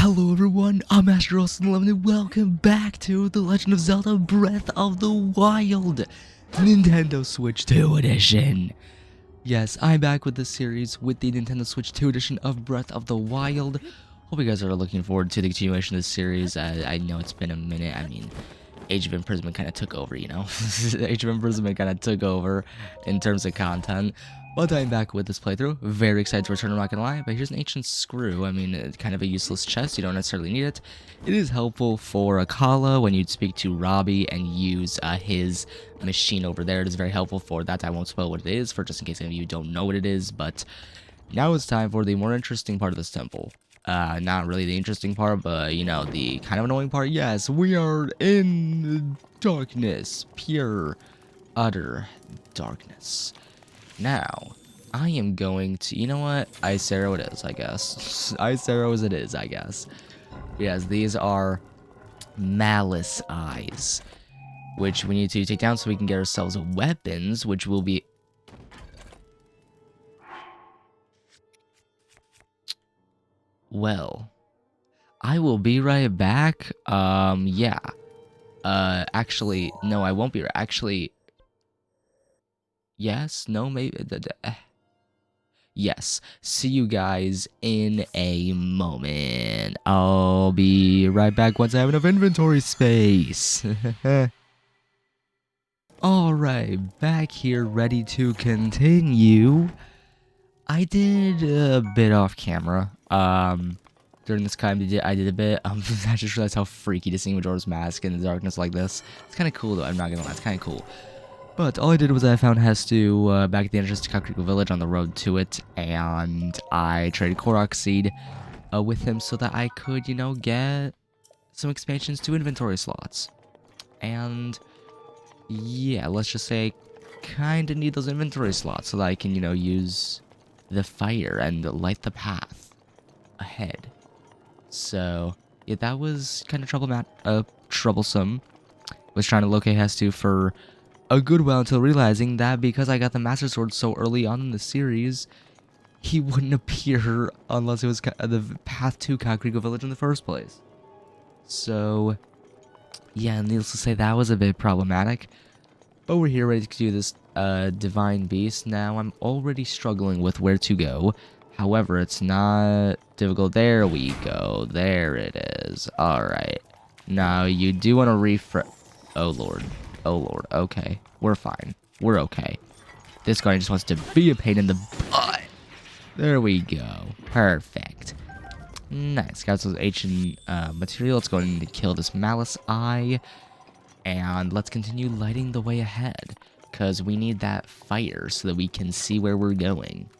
Hello everyone, I'm Master Awesome and welcome back to The Legend of Zelda Breath of the Wild Nintendo Switch 2 Edition. Yes, I'm back with this series with the Nintendo Switch 2 Edition of Breath of the Wild. Hope you guys are looking forward to the continuation of this series. I know it's been a minute. I mean, Age of Imprisonment kind of took over, you know? Age of Imprisonment kind of took over in terms of content. But I'm back with this playthrough. Very excited to return, I'm not gonna lie. But here's an ancient screw. I mean, kind of a useless chest. You don't necessarily need it. It is helpful for Akala when you speak to Robbie and use his machine over there. It is very helpful for that. I won't spoil what it is, for just in case any of you don't know what it is. But now it's time for the more interesting part of this temple. Not really the interesting part, but, you know, the kind of annoying part. Yes, we are in darkness. Pure, utter darkness. Now, I am going to, you know what? Ice Arrow it is, I guess. Ice Arrow as it is, I guess. Yes, these are Malice Eyes, which we need to take down so we can get ourselves weapons, which will be... Well, I will be right back. Yeah. Actually, no, I won't be right. Actually, yes, no, maybe... Yes, see you guys in a moment. I'll be right back once I have enough inventory space. Alright, back here ready to continue. I did a bit off camera. During this time I did a bit. I just realized how freaky to see Majora's Mask in the darkness like this. It's kind of cool though, I'm not gonna lie, it's kind of cool. But all I did was I found Hestu back at the entrance to Kakariko Village on the road to it, and I traded Korok Seed with him so that I could, you know, get some expansions to inventory slots. And yeah, let's just say I kind of need those inventory slots so that I can, you know, use the fire and light the path ahead. So yeah, that was kind of troublesome. Was trying to locate Hestu for a good while until realizing that because I got the Master Sword so early on in the series, he wouldn't appear unless it was the path to Kakariko Village in the first place. So, yeah, needless to say, that was a bit problematic. But we're here ready to do this Divine Beast. Now, I'm already struggling with where to go. However, it's not difficult. There we go. There it is. Alright. Now, you do want to refresh... Oh, Lord. Oh, Lord. Okay. We're fine. We're okay. This guy just wants to be a pain in the butt. There we go. Perfect. Nice. Got some ancient material. Let's go in to kill this Malice Eye. And let's continue lighting the way ahead. Because we need that fire so that we can see where we're going.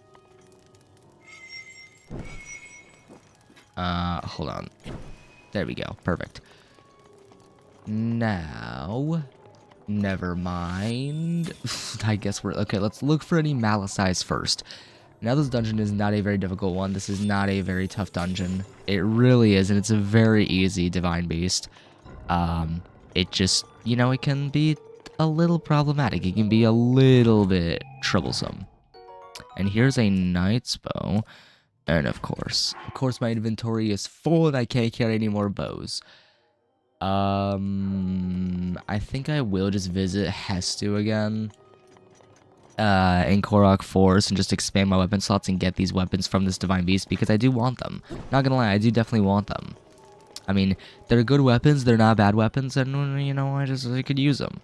Hold on. There we go. Perfect. Now... Never mind. I guess we're... Okay, let's look for any Malice Eyes first. Now, this dungeon is not a very difficult one. This is not a very tough dungeon. It really is, and it's a very easy Divine Beast. It just, you know, it can be a little problematic. It can be a little bit troublesome. And here's a Knight's Bow. And of course, my inventory is full and I can't carry any more bows. I think I will just visit Hestu again in Korok Forest and just expand my weapon slots and get these weapons from this Divine Beast because I do want them. Not gonna lie, I do definitely want them. I mean, they're good weapons, they're not bad weapons, and, you know, I could use them.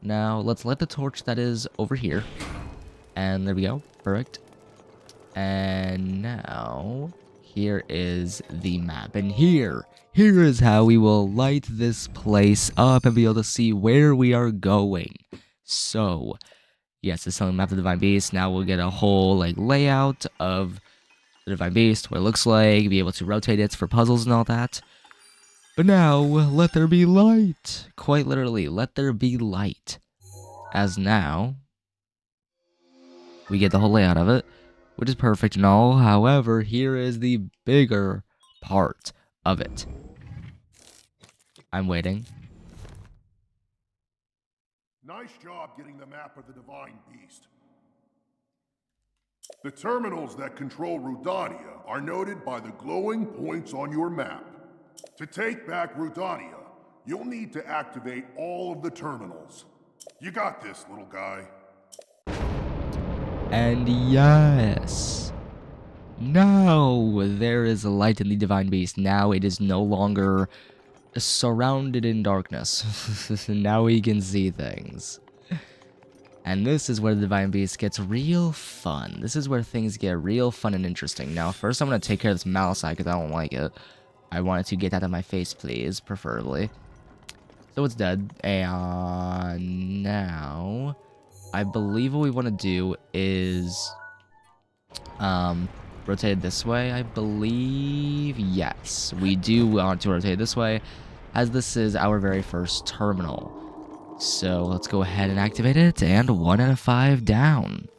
Now, let's light the torch that is over here. And there we go. Perfect. And now... Here is the map, and here is how we will light this place up and be able to see where we are going. So, yes, it's telling the map of the Divine Beast. Now we'll get a whole, like, layout of the Divine Beast, what it looks like, be able to rotate it for puzzles and all that. But now, let there be light. Quite literally, let there be light. As now, we get the whole layout of it, which is perfect and all. However, here is the bigger part of it. I'm waiting. Nice job getting the map of the Divine Beast. The terminals that control Rudania are noted by the glowing points on your map. To take back Rudania, you'll need to activate all of the terminals. You got this, little guy. And yes. Now there is a light in the Divine Beast. Now it is no longer surrounded in darkness. Now we can see things. And this is where the Divine Beast gets real fun. This is where things get real fun and interesting. Now, first I'm going to take care of this Malachite because I don't like it. I want it to get out of my face, please, preferably. So it's dead. And now, I believe what we want to do is rotate it this way, I believe. Yes, we do want to rotate it this way, as this is our very first terminal. So let's go ahead and activate it, and 1 out of 5 down.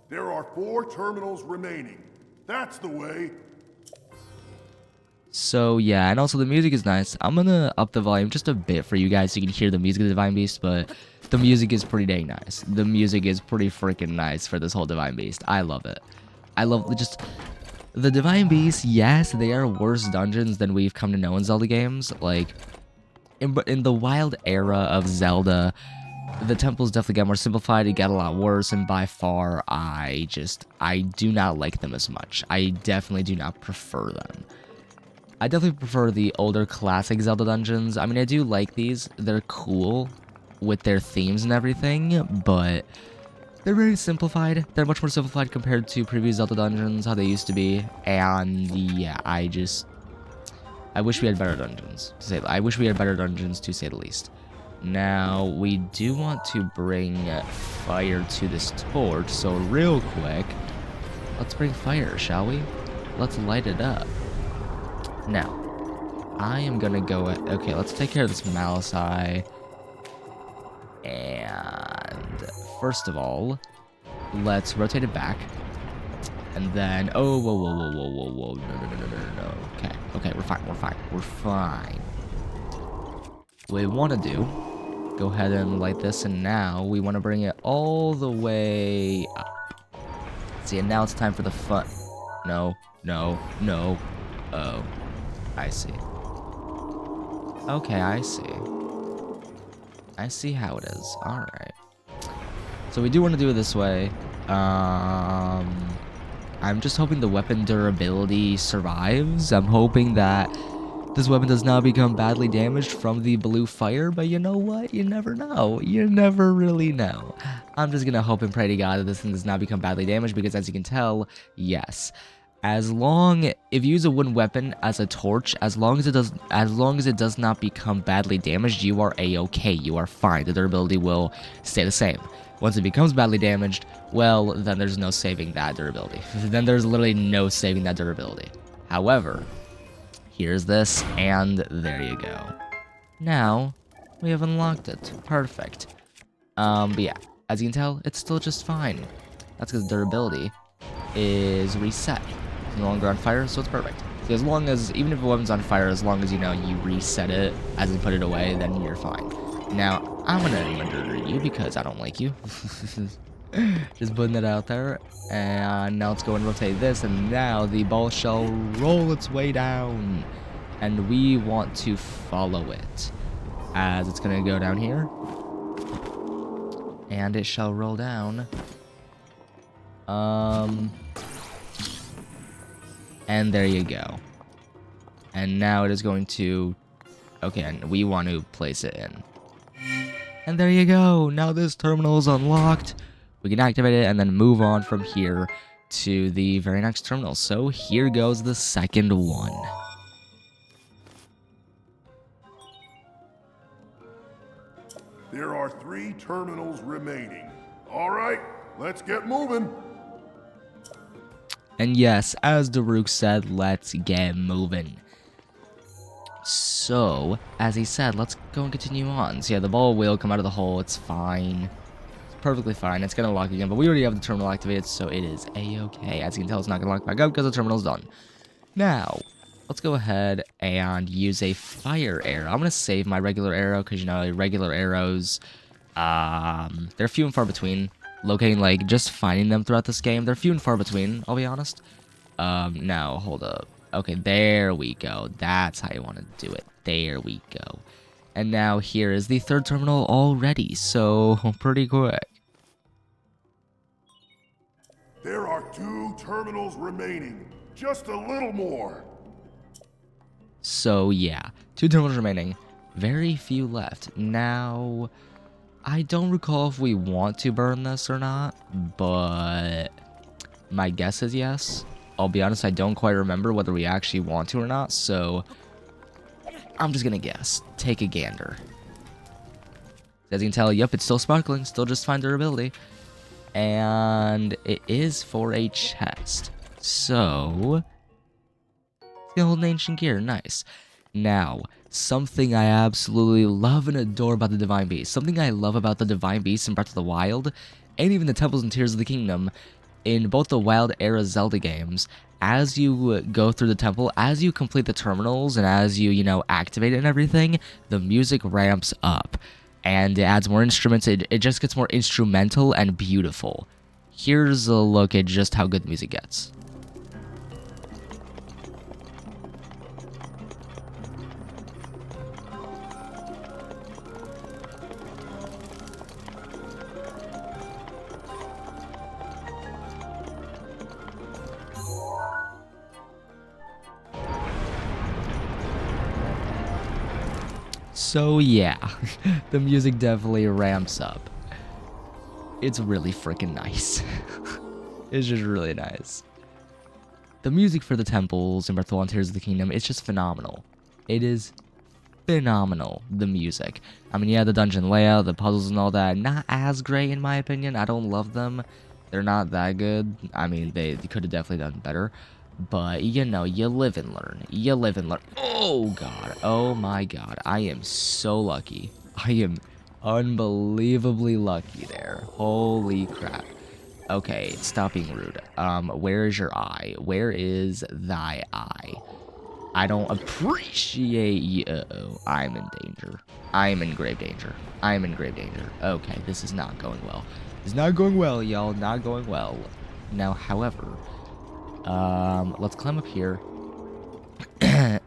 There are 4 terminals remaining. That's the way. So yeah, and also the music is nice. I'm gonna up the volume just a bit for you guys so you can hear the music of the Divine Beast, but the music is pretty dang nice. The music is pretty freaking nice for this whole Divine Beast. I love it. I love just... The Divine Beast, yes, they are worse dungeons than we've come to know in Zelda games. Like, in the wild era of Zelda, the temples definitely got more simplified, it got a lot worse, and by far, I do not like them as much. I definitely do not prefer them. I definitely prefer the older classic Zelda dungeons. I mean, I do like these. They're cool with their themes and everything, but they're very simplified. They're much more simplified compared to previous Zelda dungeons, how they used to be. And yeah, I wish we had better dungeons, I wish we had better dungeons, to say the least. Now, we do want to bring fire to this torch, so real quick, let's bring fire, shall we? Let's light it up. Now, I am gonna go... Okay, let's take care of this Malachite. And first of all, let's rotate it back. And then... Oh, whoa. No. Okay, we're fine. What we want to do, go ahead and light this, and now we want to bring it all the way up. See, and now it's time for the fun. No. Oh. I see. Okay, I see. I see how it is. Alright. So we do want to do it this way. I'm just hoping the weapon durability survives. I'm hoping that this weapon does not become badly damaged from the blue fire, but you know what? You never know. You never really know. I'm just gonna hope and pray to God that this thing does not become badly damaged, because as you can tell, yes. If you use a wooden weapon as a torch, as long as it does not become badly damaged, you are a-okay. You are fine. The durability will stay the same. Once it becomes badly damaged, well, then there's no saving that durability. Then there's literally no saving that durability. However, here's this, and there you go. Now, we have unlocked it. Perfect. But yeah, as you can tell, it's still just fine. That's because durability is reset. It's no longer on fire, so it's perfect. So as long as, even if a weapon's on fire, as long as, you know, you reset it as in put it away, then you're fine. Now, I'm gonna murder you because I don't like you. Just putting it out there. And now let's go and rotate this, and now the ball shall roll its way down. And we want to follow it, as it's gonna go down here. And it shall roll down. And there you go. And now it is going to... Okay, and we want to place it in. And there you go. Now this terminal is unlocked. We can activate it and then move on from here to the very next terminal. So here goes the second one. There are 3 terminals remaining. All right, let's get moving. And yes, as Daruk said, let's get moving. So, as he said, let's go and continue on. So yeah, the ball will come out of the hole, it's fine. It's perfectly fine, it's gonna lock again, but we already have the terminal activated, so it is a-okay. As you can tell, it's not gonna lock back up because the terminal's done. Now, let's go ahead and use a fire arrow. I'm gonna save my regular arrow, because, you know, regular arrows, they're few and far between. locating, like, just finding them throughout this game. They're few and far between, I'll be honest. Now, hold up. Okay, there we go. That's how you want to do it. There we go. And now here is the third terminal already, so pretty quick. There are 2 terminals remaining. Just a little more. So yeah, 2 terminals remaining. Very few left. Now, I don't recall if we want to burn this or not, but my guess is yes. I'll be honest, I don't quite remember whether we actually want to or not, so I'm just gonna guess. Take a gander. As you can tell, yep, it's still sparkling, still just fine durability. And it is for a chest. So, the old ancient gear, nice. Now, something I absolutely love and adore about the Divine Beast, something I love about the Divine Beast in Breath of the Wild, and even the Temples and Tears of the Kingdom, in both the Wild era Zelda games, as you go through the temple, as you complete the terminals, and as you, activate it and everything, the music ramps up. And it adds more instruments, it just gets more instrumental and beautiful. Here's a look at just how good the music gets. So yeah, the music definitely ramps up. It's really freaking nice. It's just really nice. The music for the temples in Breath of the Wild and Tears of the Kingdom, it's just phenomenal. It is phenomenal, the music. I mean, yeah, the dungeon layout, the puzzles and all that, not as great in my opinion. I don't love them. They're not that good. I mean, they could have definitely done better. But, you live and learn. You live and learn. Oh, God. Oh, my God. I am so lucky. I am unbelievably lucky there. Holy crap. Okay, stop being rude. Where is your eye? Where is thy eye? I don't appreciate you. Uh-oh. I'm in danger. I am in grave danger. I am in grave danger. Okay, this is not going well. It's not going well, y'all. Not going well. Now, however... let's climb up here.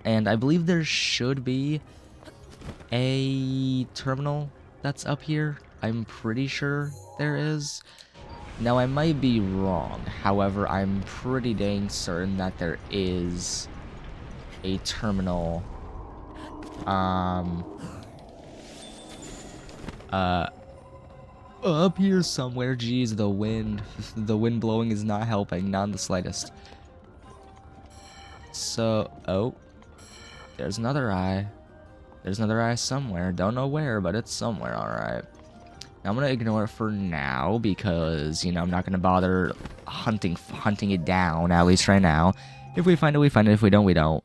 And I believe there should be a terminal that's up here. I'm pretty sure there is. Now, I might be wrong. However, I'm pretty dang certain that there is a terminal. Up here somewhere. Jeez, the wind. The wind blowing is not helping. Not in the slightest. So, oh. There's another eye. There's another eye somewhere. Don't know where, but it's somewhere, alright. Now, I'm gonna ignore it for now, because, I'm not gonna bother hunting it down, at least right now. If we find it, we find it. If we don't, we don't.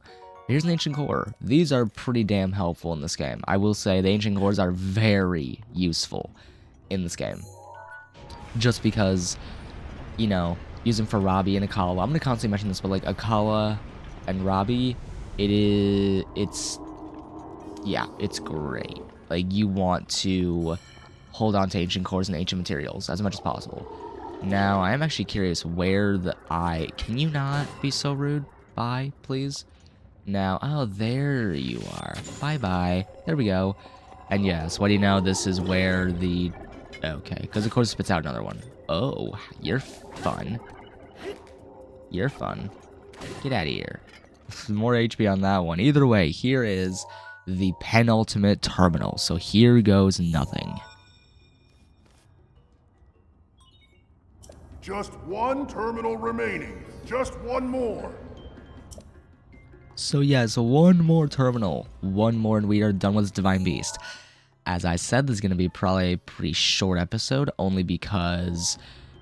Here's an ancient core. These are pretty damn helpful in this game. I will say the ancient cores are very useful in this game. Just because, use them for Robbie and Akala. I'm gonna constantly mention this, but like Akala and Robbie, it's great. Like, you want to hold on to ancient cores and ancient materials as much as possible. Now, I am actually curious where the eye... Can you not be so rude? Bye, please. Now, oh, there you are. Bye-bye. There we go. And yes, what do you know? This is where the... Okay, because of course it spits out another one. Oh, you're fun. You're fun. Get out of here. More HP on that one. Either way, here is the penultimate terminal. So here goes nothing. Just one terminal remaining. Just one more. So yeah, so one more terminal. One more and we are done with this Divine Beast. As I said, this is going to be probably a pretty short episode, only because,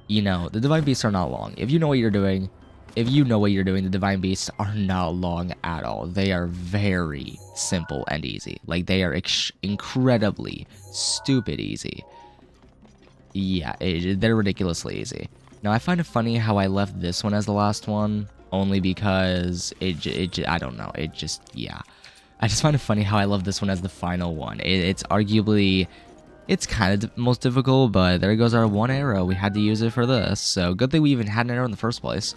the Divine Beasts are not long. If you know what you're doing, the Divine Beasts are not long at all. They are very simple and easy. Like, they are incredibly stupid easy. Yeah, they're ridiculously easy. Now, I find it funny how I left this one as the last one, only because I don't know, yeah. I just find it funny how I love this one as the final one. It's arguably It's kind of most difficult, but there goes our one arrow. We had to use it for this, so good thing we even had an arrow in the first place.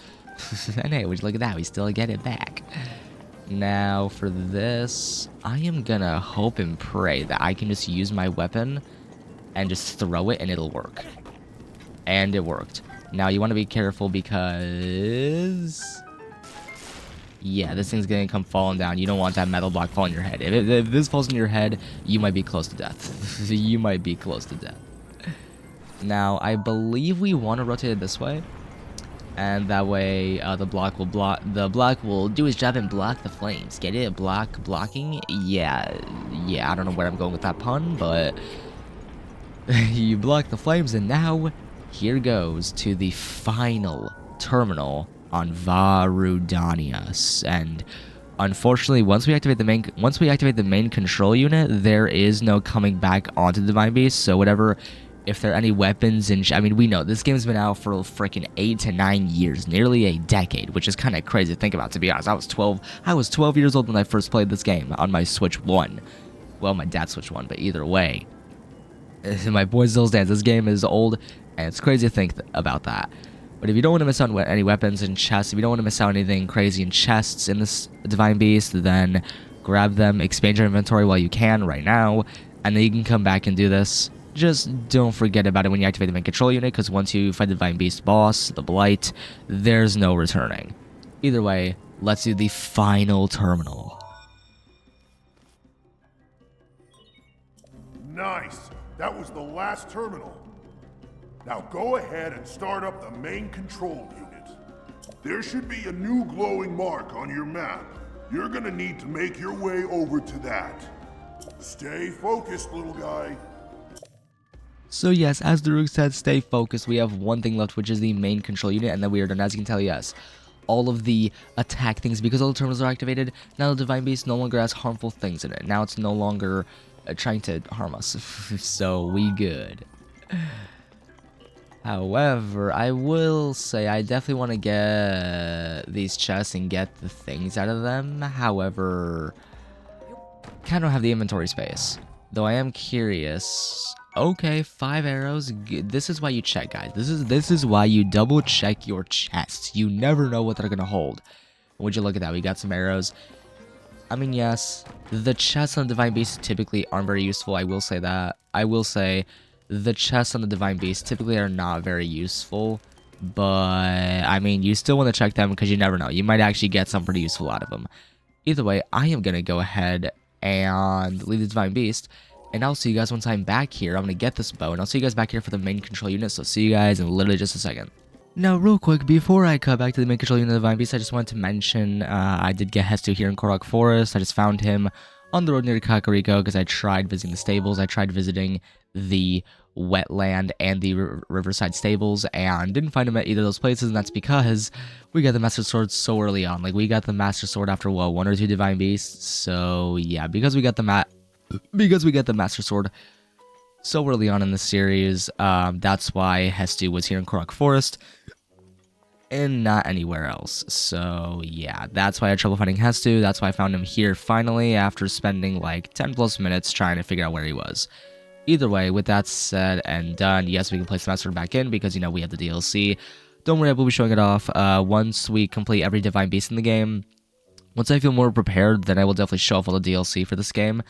And hey, would you look at that? We still get it back. Now for this, I am gonna hope and pray that I can just use my weapon and just throw it and it'll work. And it worked. Now you want to be careful because... yeah, this thing's gonna come falling down. You don't want that metal block falling on your head. If this falls on your head, you might be close to death. You might be close to death. Now, I believe we want to rotate it this way. And that way, the block will do its job and block the flames. Get it? Blocking? Yeah, I don't know where I'm going with that pun, but... you block the flames, and now, here goes to the final terminal on Vah Rudania. And unfortunately, once we activate the main control unit, there is no coming back onto the Divine Beast. So whatever, if there are any weapons and I mean, we know this game's been out for freaking 8 to 9 years, nearly a decade, which is kind of crazy to think about. To be honest, I was 12 years old when I first played this game on my Switch 1. Well, my dad's Switch 1, but either way, my boy still stands. This game is old, and it's crazy to think about that. But if you don't want to miss out on any weapons and chests, if you don't want to miss out on anything crazy in chests in this Divine Beast, then grab them, expand your inventory while you can right now, and then you can come back and do this. Just don't forget about it when you activate the main control unit, because once you fight the Divine Beast boss, the Blight, there's no returning. Either way, let's do the final terminal. Nice! That was the last terminal. Now go ahead and start up the main control unit. There should be a new glowing mark on your map. You're gonna need to make your way over to that. Stay focused, little guy. So yes, as Daruk said, stay focused. We have one thing left, which is the main control unit, and then we are done. As you can tell, yes, all of the attack things, because all the terminals are activated, now the Divine Beast no longer has harmful things in it. Now it's no longer trying to harm us. So we good. However, I will say I definitely want to get these chests and get the things out of them. However, kind of don't have the inventory space. Though I am curious. Okay, 5 arrows. This is why you check, guys. This is why you double check your chests. You never know what they're gonna hold. Would you look at that? We got some arrows. I mean, yes, the chests on the Divine Beast typically aren't very useful. I will say that. I will say the chests on the Divine Beast typically are not very useful. But, I mean, you still want to check them because you never know. You might actually get something pretty useful out of them. Either way, I am going to go ahead and leave the Divine Beast. And I'll see you guys once I'm back here. I'm going to get this bow. And I'll see you guys back here for the main control unit. So see you guys in literally just a second. Now, real quick, before I cut back to the main control unit of the Divine Beast, I just wanted to mention I did get Hestu here in Korok Forest. I just found him on the road near Kakariko because I tried visiting the stables. I tried visiting the wetland and the riverside stables and didn't find him at either of those places, and that's because we got the Master Sword so early on. Like, we got the Master Sword after, what, 1 or 2 Divine Beasts? So, yeah, because we got the Master Sword so early on in the series, that's why Hestu was here in Korok Forest and not anywhere else. So yeah, that's why I had trouble finding Hestu. That's why I found him here finally after spending like 10 plus minutes trying to figure out where he was. Either way, with that said and done, yes, we can place the Master Sword back in because, you know, we have the DLC. Don't worry, I will be showing it off once we complete every Divine Beast in the game. Once I feel more prepared, then I will definitely show off all the DLC for this game.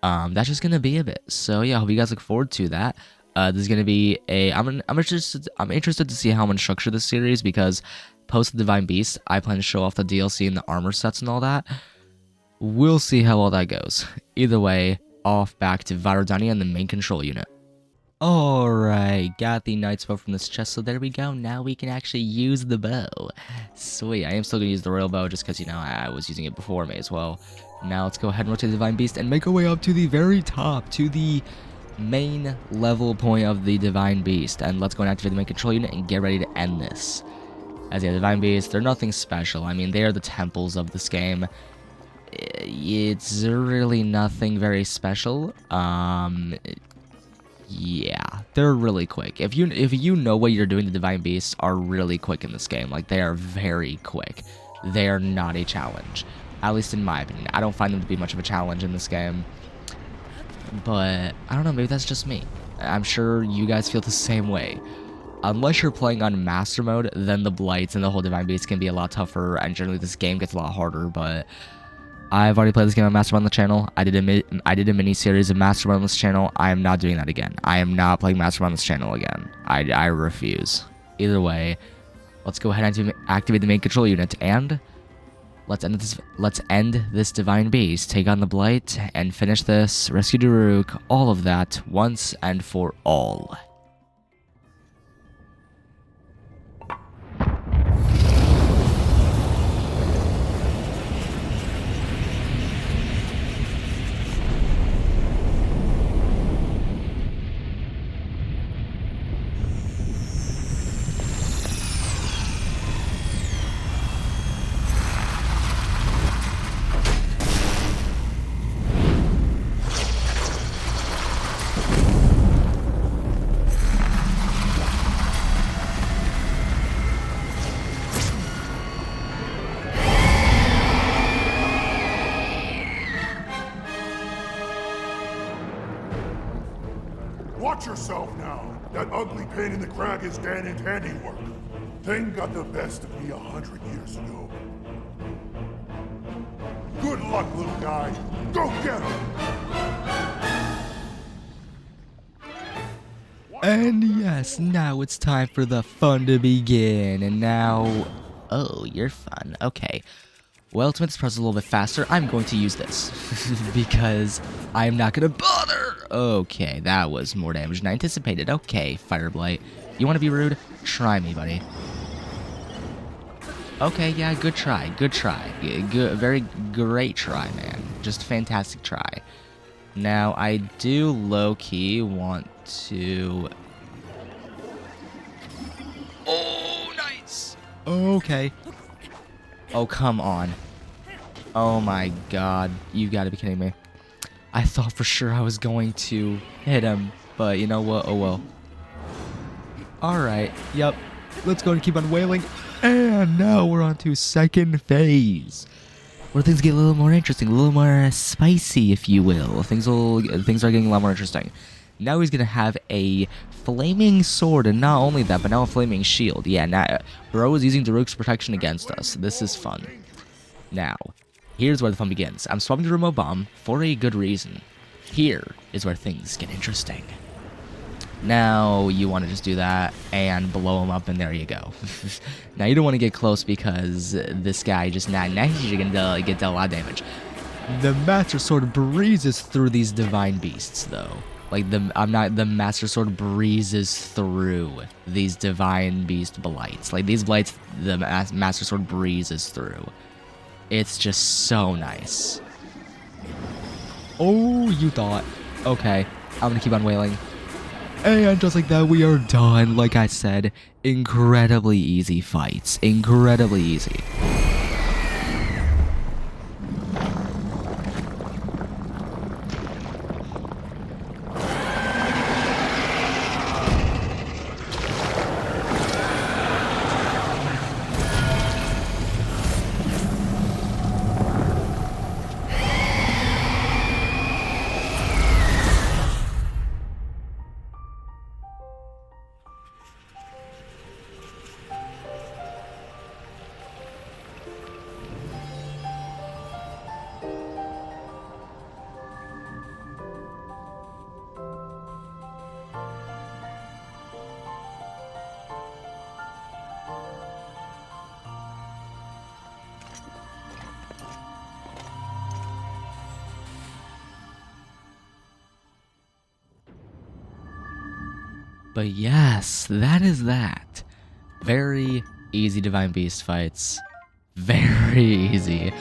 That's just gonna be a bit. So yeah, I hope you guys look forward to that. This is gonna be a. I'm interested to see how I'm gonna structure this series because post the Divine Beast, I plan to show off the DLC and the armor sets and all that. We'll see how all that goes. Either way, off back to Vah Rudania and the main control unit. Alright, got the Knight's Bow from this chest, so there we go. Now we can actually use the bow. Sweet, I am still gonna use the Royal Bow just because, you know, I was using it before, may as well. Now let's go ahead and rotate the Divine Beast and make our way up to the very top, to the main level point of the Divine Beast. And let's go and activate the main control unit and get ready to end this. As the Divine Beast, they're nothing special. I mean, they are the temples of this game. It's really nothing very special. Yeah, they're really quick. If you know what you're doing, the Divine Beasts are really quick in this game. Like, they are very quick. They are not a challenge. At least in my opinion. I don't find them to be much of a challenge in this game. But, I don't know, maybe that's just me. I'm sure you guys feel the same way. Unless you're playing on Master Mode, then the Blights and the whole Divine Beast can be a lot tougher, and generally this game gets a lot harder, but I've already played this game on Master Mode on the channel. I did a mini-series of Master Mode on this channel. I am not doing that again. I am not playing Master Mode on this channel again. I refuse. Either way, let's go ahead and activate the main control unit, and let's end this Divine Beast, take on the Blight, and finish this, rescue Daruk, all of that, once and for all. Watch yourself now. That ugly pain in the crag is Ganon's handiwork. Thing got the best of me 100 years ago. Good luck, little guy. Go get him! And yes, now it's time for the fun to begin. And now... Oh, you're fun. Okay. Well, to make this process a little bit faster, I'm going to use this. Because I'm not going to bother! Okay, that was more damage than I anticipated. Okay, Fireblight. You want to be rude? Try me, buddy. Okay, yeah, good try. Good try. Good, very great try, man. Just fantastic try. Now, I do low-key want to... Oh, nice! Okay. Oh, come on. Oh my god. You gotta be kidding me. I thought for sure I was going to hit him, but you know what? Oh well. Alright, yep. Let's go and keep on wailing. And now we're on to second phase, where things get a little more interesting, a little more spicy, if you will. Things are getting a lot more interesting. Now he's gonna have a flaming sword, and not only that, but now a flaming shield. Yeah, now bro is using Daruk's protection against us. This is fun. Now, here's where the fun begins. I'm swapping to remote bomb for a good reason. Here is where things get interesting. Now, you want to just do that and blow him up, and there you go. Now, you don't want to get close because this guy just not you're gonna get a lot of damage. The Master Sword breezes through these Divine Beasts, though. Like, the Master Sword breezes through these Divine Beast Blights. Like, these Blights, the Master Sword breezes through. It's just so nice. Oh, you thought. Okay, I'm gonna keep on wailing. And just like that, we are done. Like I said, incredibly easy fights. Incredibly easy. But yes, that is that. Very easy Divine Beast fights. Very easy.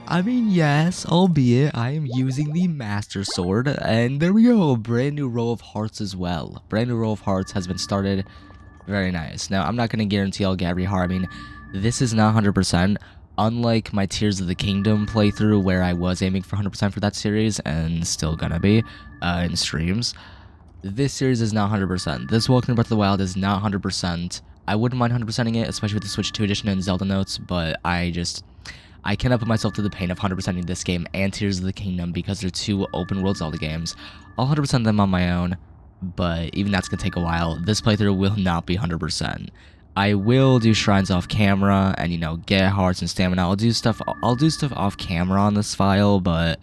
I mean, yes, albeit I am using the Master Sword, and there we go, brand new row of hearts as well. Brand new row of hearts has been started. Very nice. Now, I'm not going to guarantee I'll get every heart. I mean, this is not 100%. Unlike my Tears of the Kingdom playthrough, where I was aiming for 100% for that series, and still gonna be, in streams. This series is not 100%. This Welcome to Breath of the Wild is not 100%. I wouldn't mind 100%ing it, especially with the Switch 2 edition and Zelda notes, but I cannot put myself through the pain of 100%ing this game and Tears of the Kingdom because they're two open world Zelda games. I'll 100% them on my own, but even that's gonna take a while. This playthrough will not be 100%. I will do shrines off camera and, you know, get hearts and stamina. I'll do stuff off camera on this file, but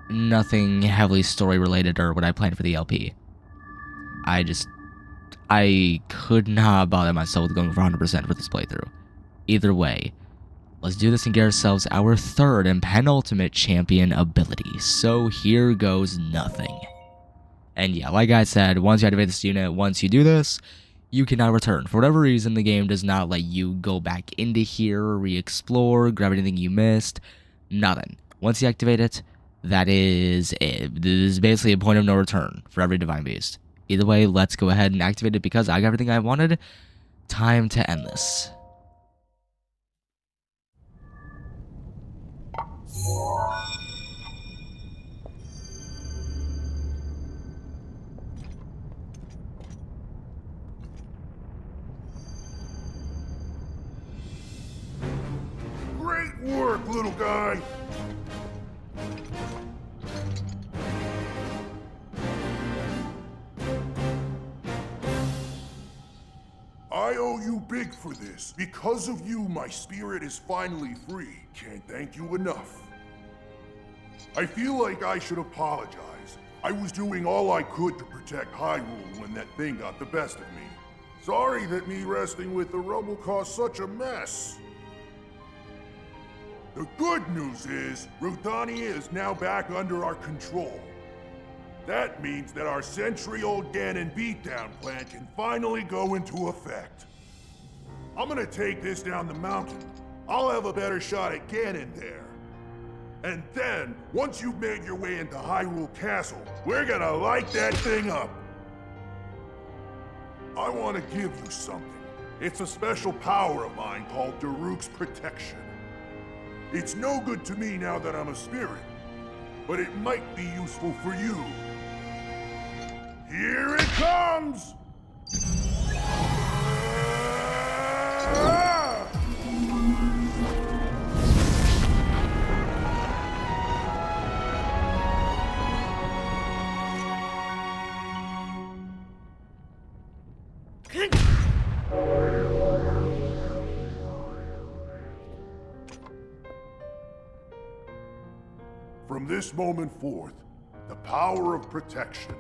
nothing heavily story related or what I planned for the LP. I could not bother myself with going for 100% for this playthrough. Either way, let's do this and get ourselves our third and penultimate champion ability. So here goes nothing. And yeah, like I said, once you activate this unit, once you do this, you cannot return. For whatever reason, the game does not let you go back into here, re-explore, grab anything you missed. Nothing. Once you activate it, that is it. This is basically a point of no return for every Divine Beast. Either way, let's go ahead and activate it because I got everything I wanted. Time to end this. Great work, little guy! I owe you big for this. Because of you, my spirit is finally free. Can't thank you enough. I feel like I should apologize. I was doing all I could to protect Hyrule when that thing got the best of me. Sorry that me resting with the rubble caused such a mess. The good news is, Rudania is now back under our control. That means that our century-old Ganon beatdown plan can finally go into effect. I'm gonna take this down the mountain. I'll have a better shot at Ganon there. And then, once you've made your way into Hyrule Castle, we're gonna light that thing up. I want to give you something. It's a special power of mine called Daruk's Protection. It's no good to me now that I'm a spirit, but it might be useful for you. Here it comes! From this moment forth, the power of protection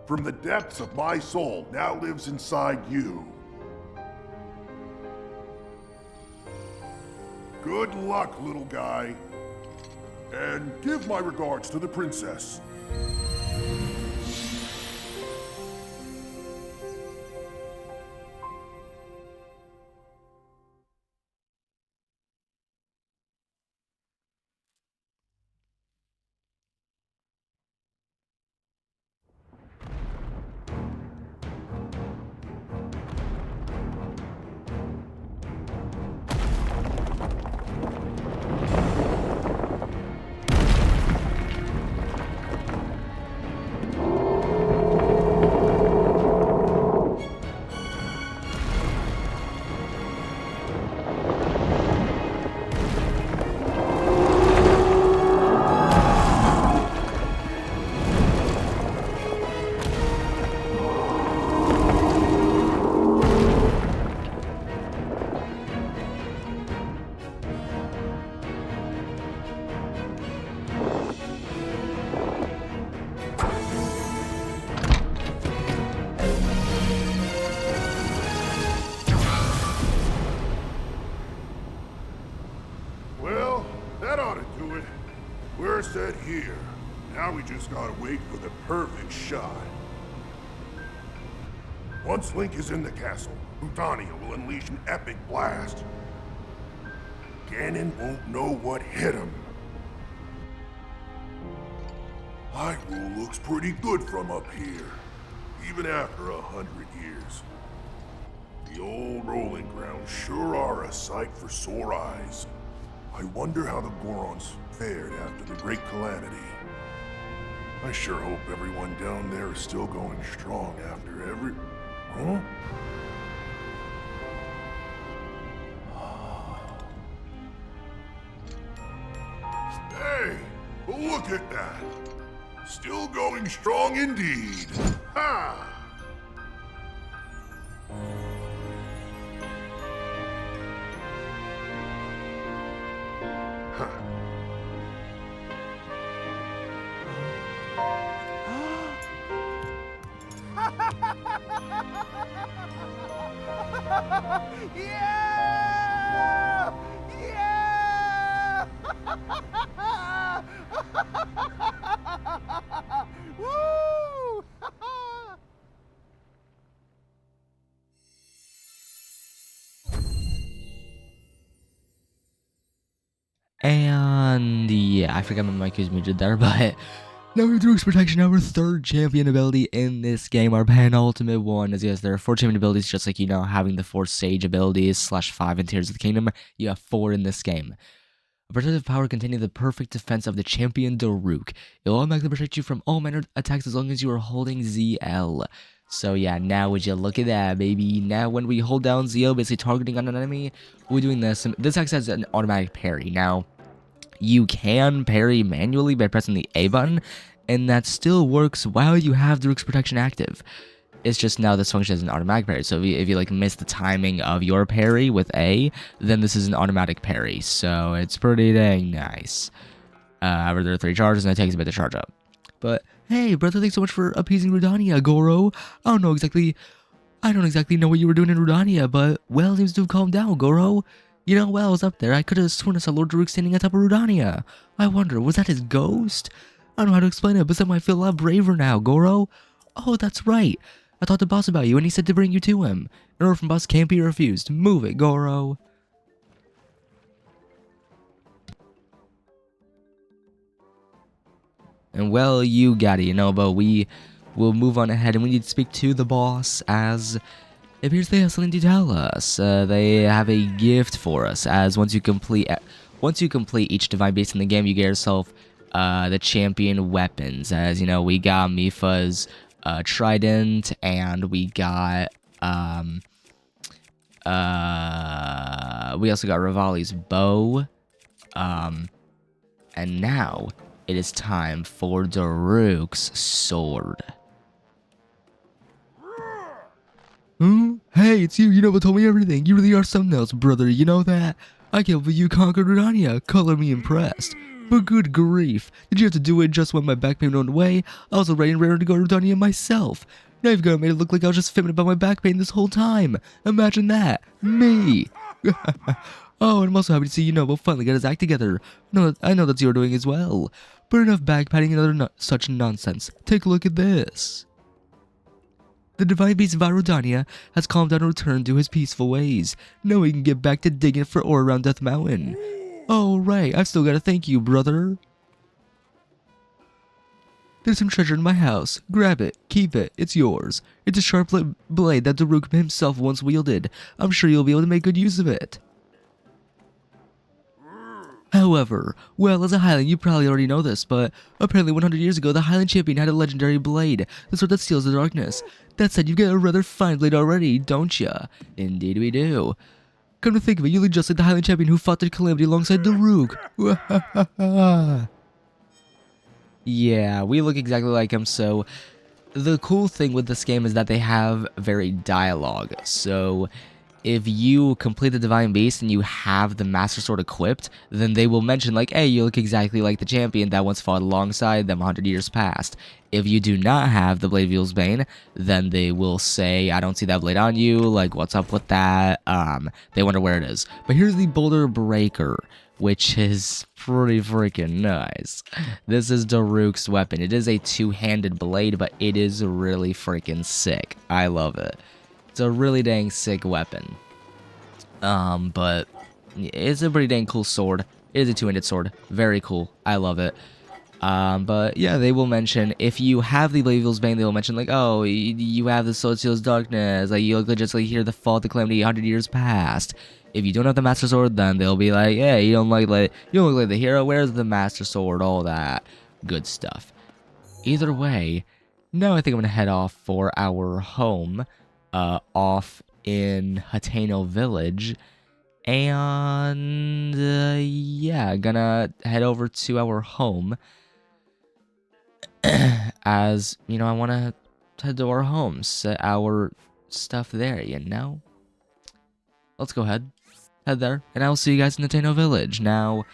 from the depths of my soul now lives inside you. Good luck, little guy. And give my regards to the princess. We're set here. Now we just gotta wait for the perfect shot. Once Link is in the castle, Rudania will unleash an epic blast. Ganon won't know what hit him. Hyrule looks pretty good from up here, even after 100 years. The old rolling grounds sure are a sight for sore eyes. I wonder how the Gorons fared after the Great Calamity. I sure hope everyone down there is still going strong after every... Huh? Hey! Look at that! Still going strong indeed. Ha! Yeah! Yeah! Woo! And yeah, I forgot my mic was muted there, but now we have Daruk's Protection, our third champion ability in this game, our penultimate one. As yes, there are 4 champion abilities, just like, you know, having the 4 sage abilities /5 in Tears of the Kingdom. You have 4 in this game. A protective power containing the perfect defense of the champion Daruk. It will automatically protect you from all manner of attacks as long as you are holding ZL. So yeah, now would you look at that, baby. Now when we hold down ZL, basically targeting on an enemy, we're doing this. And this acts as an automatic parry. Now, you can parry manually by pressing the A button, and that still works while you have Daruk's Protection active. It's just now this function is an automatic parry, so if you like miss the timing of your parry with A, then this is an automatic parry, so it's pretty dang nice. However, there are 3 charges, and it takes a bit to charge up. But hey, brother, thanks so much for appeasing Rudania, Goro. I don't exactly know what you were doing in Rudania, but well, seems to have calmed down, Goro. You know, while I was up there, I could have sworn I saw Lord Daruk standing on top of Rudania. I wonder, was that his ghost? I don't know how to explain it, but somehow I feel a lot braver now, Goro. Oh, that's right. I talked to boss about you, and he said to bring you to him. An order from boss can't be refused. Move it, Goro. And well, you got it, you know, but we will move on ahead, and we need to speak to the boss, as it appears they have something to tell us. They have a gift for us, as once you complete each Divine Beast in the game, you get yourself the champion weapons. As you know, we got Mipha's trident, and we got we also got Rivali's bow, and now it is time for Daruk's sword. Hey, it's you. You never told me everything. You really are something else, brother. You know that? I can't believe you conquered Rudania. Color me impressed. But good grief, did you have to do it just when my back pain went away? I was already ready to go to Rudania myself. Now you've got to make it look like I was just fibbing about my back pain this whole time. Imagine that. Me. Oh, and I'm also happy to see you know we'll finally get his act together. No, I know that's your doing as well. But enough back patting and other such nonsense. Take a look at this. The Divine Beast Vah Rudania has calmed down and returned to his peaceful ways. Now we can get back to digging for ore around Death Mountain. Oh, right, I've still got to thank you, brother. There's some treasure in my house. Grab it, keep it, it's yours. It's a sharp blade that Daruk himself once wielded. I'm sure you'll be able to make good use of it. However, well, as a Highland, you probably already know this, but apparently 100 years ago, the Highland champion had a legendary blade, the sword that steals the darkness. That said, you've got a rather fine blade already, don't ya? Indeed we do. Come to think of it, you look just like the Highland champion who fought the Calamity alongside Daruk. Yeah, we look exactly like him, so the cool thing with this game is that they have varied dialogue. So if you complete the Divine Beast and you have the Master Sword equipped, then they will mention like, hey, you look exactly like the champion that once fought alongside them 100 years past. If you do not have the Blade of Evil's Bane, then they will say, I don't see that blade on you, like, what's up with that? They wonder where it is. But here's the Boulder Breaker, which is pretty freaking nice. This is Daruk's weapon. It is a two-handed blade, but it is really freaking sick. I love it. It's a really dang sick weapon. But it's a pretty dang cool sword. It is a two-handed sword. Very cool. I love it. But yeah, they will mention, if you have the Blade of Evil's Bane, they will mention like, oh, you have the Sword Steel's Darkness, like, you look just like hear the fall of the Calamity 100 years past. If you don't have the Master Sword, then they'll be like, hey, you don't look like the hero, where's the Master Sword, all that good stuff. Either way, now I think I'm gonna head off for our home, off in Hateno Village, and, yeah, gonna head over to our home. As, you know, I want to head to our home, set our stuff there, you know? Let's go ahead, head there, and I'll see you guys in the Tano Village. Now,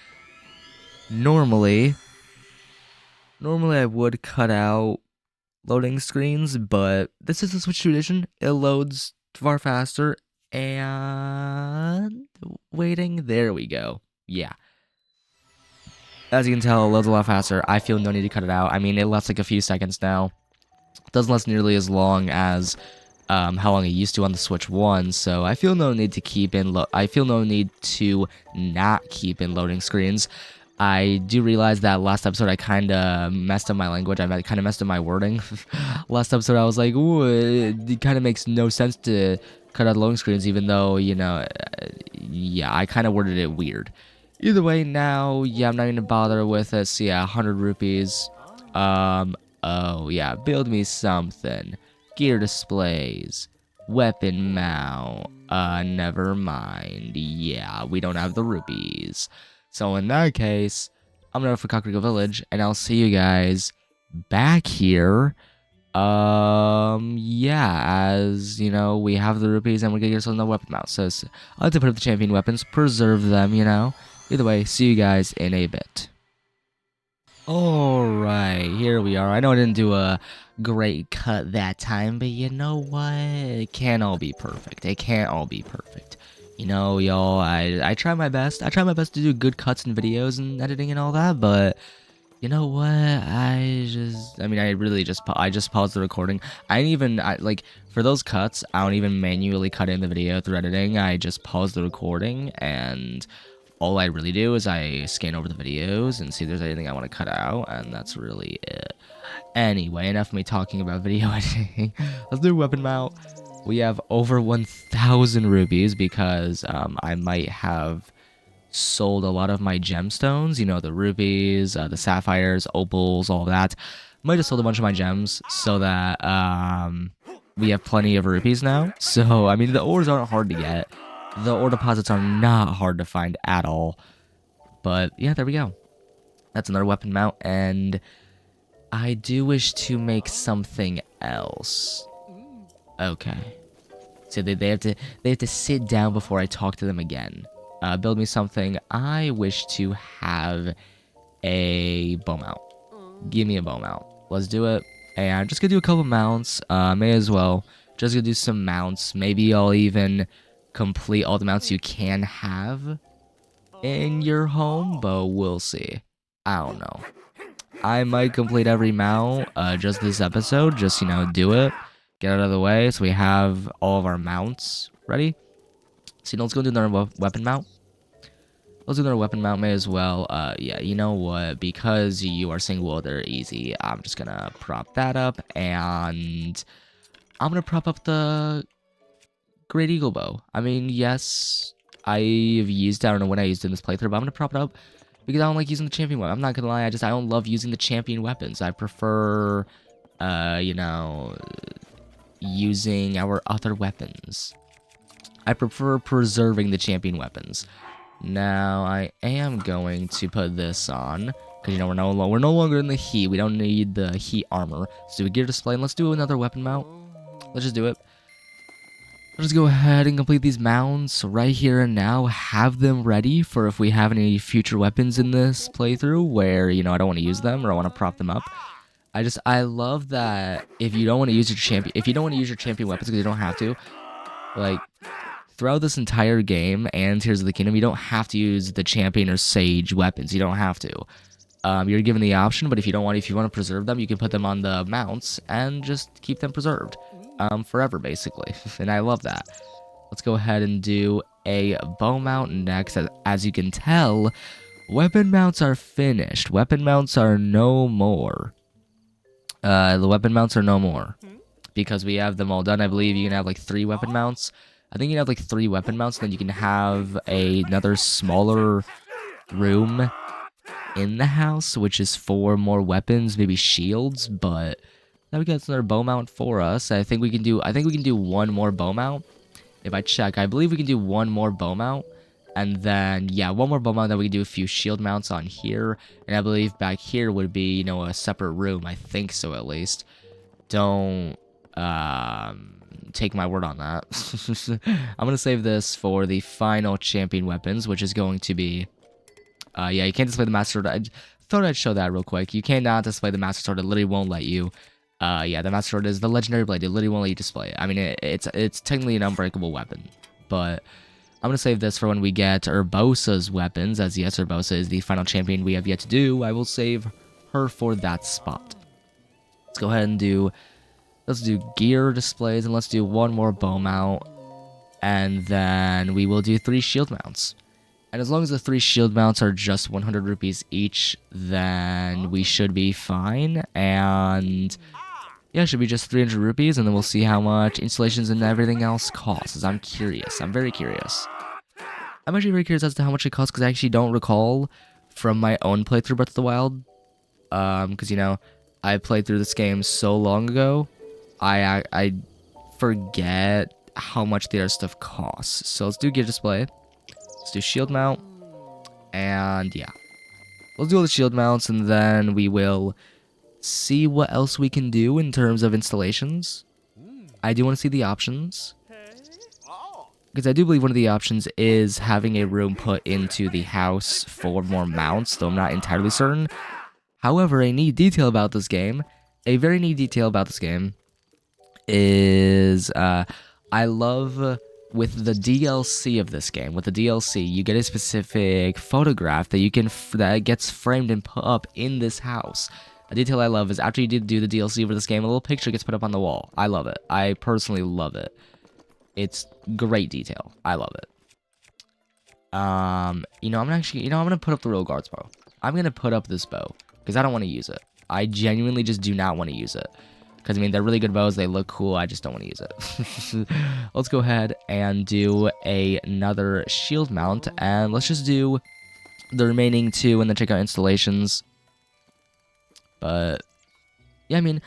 normally I would cut out loading screens, but this is a Switch tradition. It loads far faster, and waiting, there we go. Yeah. As you can tell, it loads a lot faster. I feel no need to cut it out. I mean, it lasts like a few seconds now. It doesn't last nearly as long as how long it used to on the Switch 1, so I feel no need to keep in I feel no need to not keep in loading screens. I do realize that last episode I kind of messed up my language. I kind of messed up my wording. Last episode I was like, ooh, it kind of makes no sense to cut out loading screens, even though, you know, yeah, I kind of worded it weird. Either way, now, yeah, I'm not going to bother with it. So yeah, 100 rupees. Oh yeah, build me something. Gear displays. Weapon mount. Never mind. Yeah, we don't have the rupees. So in that case, I'm gonna go for Kakariko Village, and I'll see you guys back here. Yeah, as you know, we have the rupees, and we're gonna get ourselves another weapon mount. So I like to put up the champion weapons, preserve them, you know. Either way, see you guys in a bit. Alright, here we are. I know I didn't do a great cut that time, but you know what? It can't all be perfect. It can't all be perfect. You know, y'all, I try my best. I try my best to do good cuts and videos and editing and all that, but you know what? I just paused the recording. I didn't even, like, for those cuts, I don't even manually cut in the video through editing. I just pause the recording, and all I really do is I scan over the videos and see if there's anything I want to cut out, and that's really it. Anyway, enough of me talking about video editing. Let's do weapon mount. We have over 1,000 rupees because I might have sold a lot of my gemstones, you know, the rubies, the sapphires, opals, all that. Might have sold a bunch of my gems so that we have plenty of rupees now. So, I mean, the ores aren't hard to get. The ore deposits are not hard to find at all. But, yeah, there we go. That's another weapon mount, and I do wish to make something else. Okay. So they have to sit down before I talk to them again. Build me something. I wish to have a bow mount. Give me a bow mount. Let's do it. And I'm just gonna do a couple mounts. May as well. Just gonna do some mounts. Maybe I'll even complete all the mounts you can have in your home, but we'll see. I don't know. I might complete every mount just this episode. Just, you know, do it. Get out of the way so we have all of our mounts ready. So, you know, let's go do another weapon mount. Let's do another weapon mount, may as well. Yeah, you know what? Because you are saying, well, they're easy, I'm just gonna prop that up, and I'm gonna prop up the Great Eagle Bow. I mean, yes, I've used it. I don't know when I used it in this playthrough, but I'm gonna prop it up because I don't like using the champion weapon. I'm not gonna lie, I don't love using the champion weapons. I prefer, you know, using our other weapons. I prefer preserving the champion weapons. Now, I am going to put this on, because, you know, we're no longer in the heat. We don't need the heat armor. Let's do a gear display, and let's do another weapon mount. Let's just do it. Let's go ahead and complete these mounts right here and now. Have them ready for if we have any future weapons in this playthrough where, you know, I don't want to use them or I want to prop them up. I love that if you don't want to use your champion weapons because you don't have to, like, throughout this entire game and Tears of the Kingdom, you don't have to use the champion or sage weapons. You don't have to. You're given the option, but if you want to preserve them, you can put them on the mounts and just keep them preserved forever, basically. And I love that. Let's go ahead and do a bow mount next. As you can tell, weapon mounts are finished. Weapon mounts are no more. The weapon mounts are no more because we have them all done. I believe you can have like 3 weapon mounts. I think you can have like 3 weapon mounts, and then you can have another smaller room in the house, which is 4 more weapons, maybe shields. But now we got another bow mount for us. I think we can do 1 more bow mount. If I check, I believe we can do 1 more bow mount, And then, yeah, one more bow mount, then we can do a few shield mounts on here. And I believe back here would be, you know, a separate room. I think so, at least. Don't take my word on that. I'm going to save this for the final champion weapons, which is going to be... yeah, you can't display the Master Sword. I thought I'd show that real quick. You cannot display the Master Sword. It literally won't let you. Yeah, the Master Sword is the Legendary Blade. It literally won't let you display it. I mean, it's technically an unbreakable weapon, but... I'm going to save this for when we get Urbosa's weapons, as yes, Urbosa is the final champion we have yet to do. I will save her for that spot. Let's go ahead and let's do gear displays, and let's do one more bow mount, and then we will do 3 shield mounts. And as long as the 3 shield mounts are just 100 rupees each, then we should be fine, and... yeah, it should be just 300 rupees, and then we'll see how much installations and everything else costs. I'm curious. I'm very curious. I'm actually very curious as to how much it costs, because I actually don't recall from my own playthrough Breath of the Wild. Because, you know, I played through this game so long ago, I forget how much the other stuff costs. So let's do gear display. Let's do shield mount. And, yeah. Let's do all the shield mounts, and then we will... see what else we can do in terms of installations. I do want to see the options, because I do believe one of the options is having a room put into the house for more mounts, though I'm not entirely certain. However, a neat detail about this game, a very neat detail about this game, is I love with the DLC of this game. With the DLC, you get a specific photograph that that gets framed and put up in this house. A detail I love is after you do the DLC for this game, a little picture gets put up on the wall. I love it. I personally love it. It's great detail. I love it. You know, I'm gonna put up the real guards bow. I'm gonna put up this bow because I don't want to use it. I genuinely just do not want to use it. Because I mean, they're really good bows. They look cool. I just don't want to use it. Let's go ahead and do another shield mount, and let's just do the remaining 2 and then check out installations. But, yeah, I mean,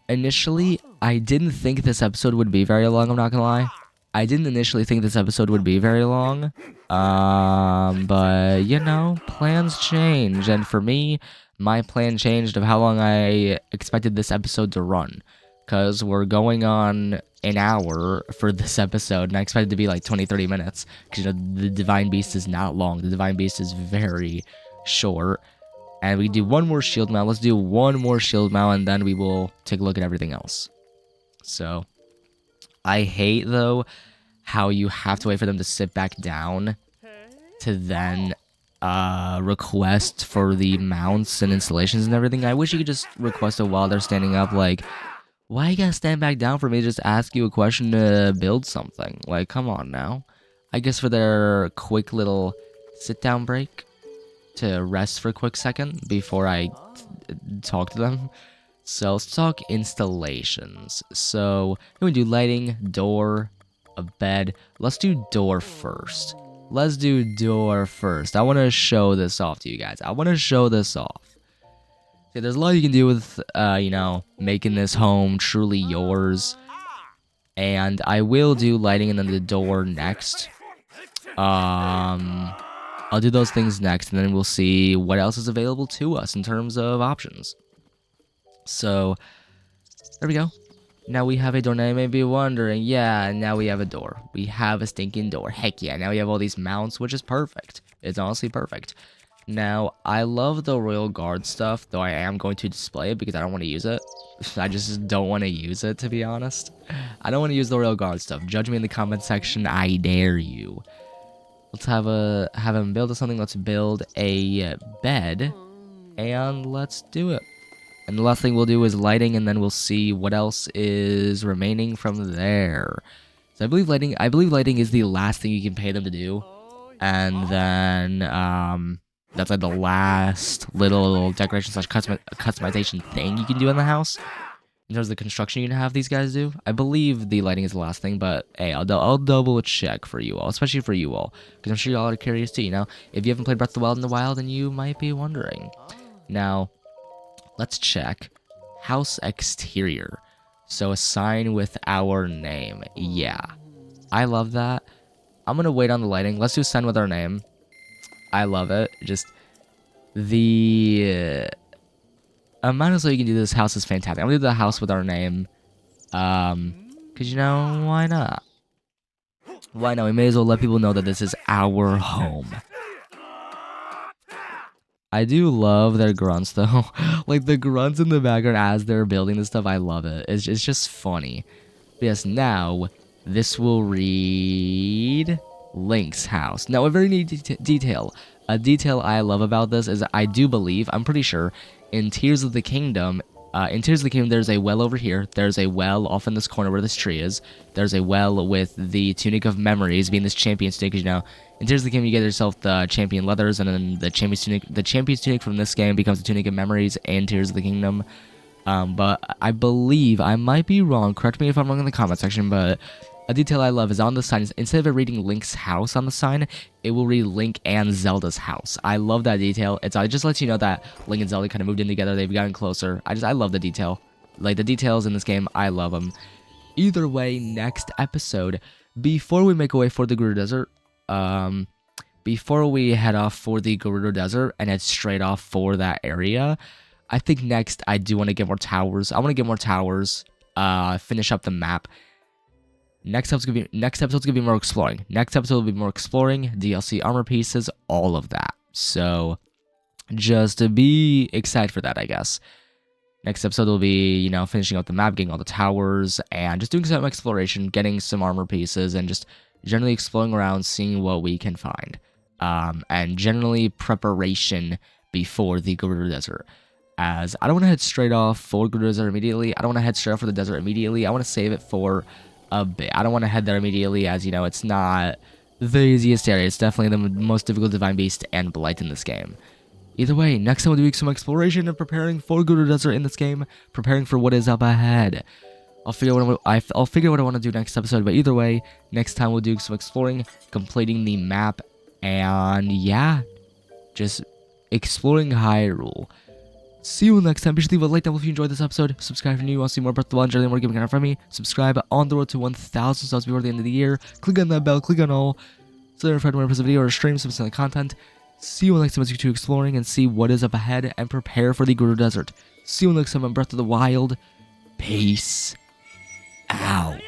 initially, I didn't think this episode would be very long, I'm not gonna lie. I didn't initially think this episode would be very long. But, you know, plans change. And for me, my plan changed of how long I expected this episode to run. Because we're going on an hour for this episode, and I expected it to be like 20-30 minutes. Because, you know, the Divine Beast is not long. The Divine Beast is very short. And we do one more shield mount. Let's do one more shield mount, and then we will take a look at everything else. So, I hate, though, how you have to wait for them to sit back down to then request for the mounts and installations and everything. I wish you could just request it while they're standing up. Like, why you gotta stand back down for me to just ask you a question to build something? Like, come on now. I guess for their quick little sit-down break to rest for a quick second before I talk to them. So let's talk installations. So we do lighting, door, a bed. Let's do door first. Let's do door first. I want to show this off to you guys. I want to show this off. See, there's a lot you can do with, you know, making this home truly yours. And I will do lighting and then the door next. I'll do those things next, and then we'll see what else is available to us in terms of options. So, there we go. Now we have a door. Now you may be wondering, yeah, now we have a door. We have a stinking door. Heck yeah, now we have all these mounts, which is perfect. It's honestly perfect. Now, I love the Royal Guard stuff, though I am going to display it because I don't want to use it. I just don't want to use it, to be honest. I don't want to use the Royal Guard stuff. Judge me in the comment section, I dare you. Let's have him build something. Let's build a bed, and let's do it. And the last thing we'll do is lighting, and then we'll see what else is remaining from there. So I believe lighting is the last thing you can pay them to do, and then that's like the last little decoration / customization thing you can do in the house. In terms of the construction you can have these guys do, I believe the lighting is the last thing, but hey, I'll double check for you all, especially for you all, because I'm sure y'all are curious too, you know? If you haven't played Breath of the Wild in a while, then you might be wondering. Now, let's check. House exterior. So a sign with our name. Yeah, I love that. I'm gonna wait on the lighting. Let's do send with our name. I love it. Just the amount of so you can do this house is fantastic. I'm gonna do the house with our name. Cause you know, why not? Why not? We may as well let people know that this is our home. I do love their grunts though. Like the grunts in the background as they're building this stuff, I love it. It's just funny. But yes, now this will read Link's house. Now a very neat detail. A detail I love about this is I do believe, I'm pretty sure, in Tears of the Kingdom, there's a well over here. There's a well off in this corner where this tree is. There's a well with the Tunic of Memories being this champion's tunic. You know, in Tears of the Kingdom, you get yourself the champion leathers, and then the champion's tunic. The champion's tunic from this game becomes the Tunic of Memories in Tears of the Kingdom. But I believe, I might be wrong. Correct me if I'm wrong in the comment section, but a detail I love is on the sign, instead of it reading Link's house on the sign, it will read Link and Zelda's house. I love that detail. It just lets you know that Link and Zelda kind of moved in together. They've gotten closer. I love the detail. Like, the details in this game, I love them. Either way, next episode, before we make our way for the Gerudo Desert, before we head off for the Gerudo Desert and head straight off for that area, I think next I do want to get more towers. I want to get more towers, finish up the map. Next episode's gonna be more exploring. Next episode will be more exploring, DLC armor pieces, all of that. So just to be excited for that, I guess. Next episode will be, you know, finishing up the map, getting all the towers, and just doing some exploration, getting some armor pieces, and just generally exploring around, seeing what we can find. And generally preparation before the Gerudo Desert. As I don't want to head straight off for Gerudo Desert immediately. I don't want to head straight off for the desert immediately. I want to save it for a bit. I don't want to head there immediately, as you know, it's not the easiest area. It's definitely the most difficult Divine Beast and Blight in this game. Either way, next time we'll do some exploration and preparing for Gerudo Desert in this game, preparing for what is up ahead. I'll figure what I want to do next episode, but either way, next time we'll do some exploring, completing the map, and yeah, just exploring Hyrule. See you next time. Be sure to leave a like down below if you enjoyed this episode. Subscribe if you want to see more Breath of the Wild and more gaming content from me. Subscribe on the road to 1,000 subs before the end of the year. Click on that bell, click on all, so that you're notified when I post a video or stream some silly content. See you next time as you continue exploring and see what is up ahead and prepare for the Gerudo Desert. See you next time on Breath of the Wild. Peace out.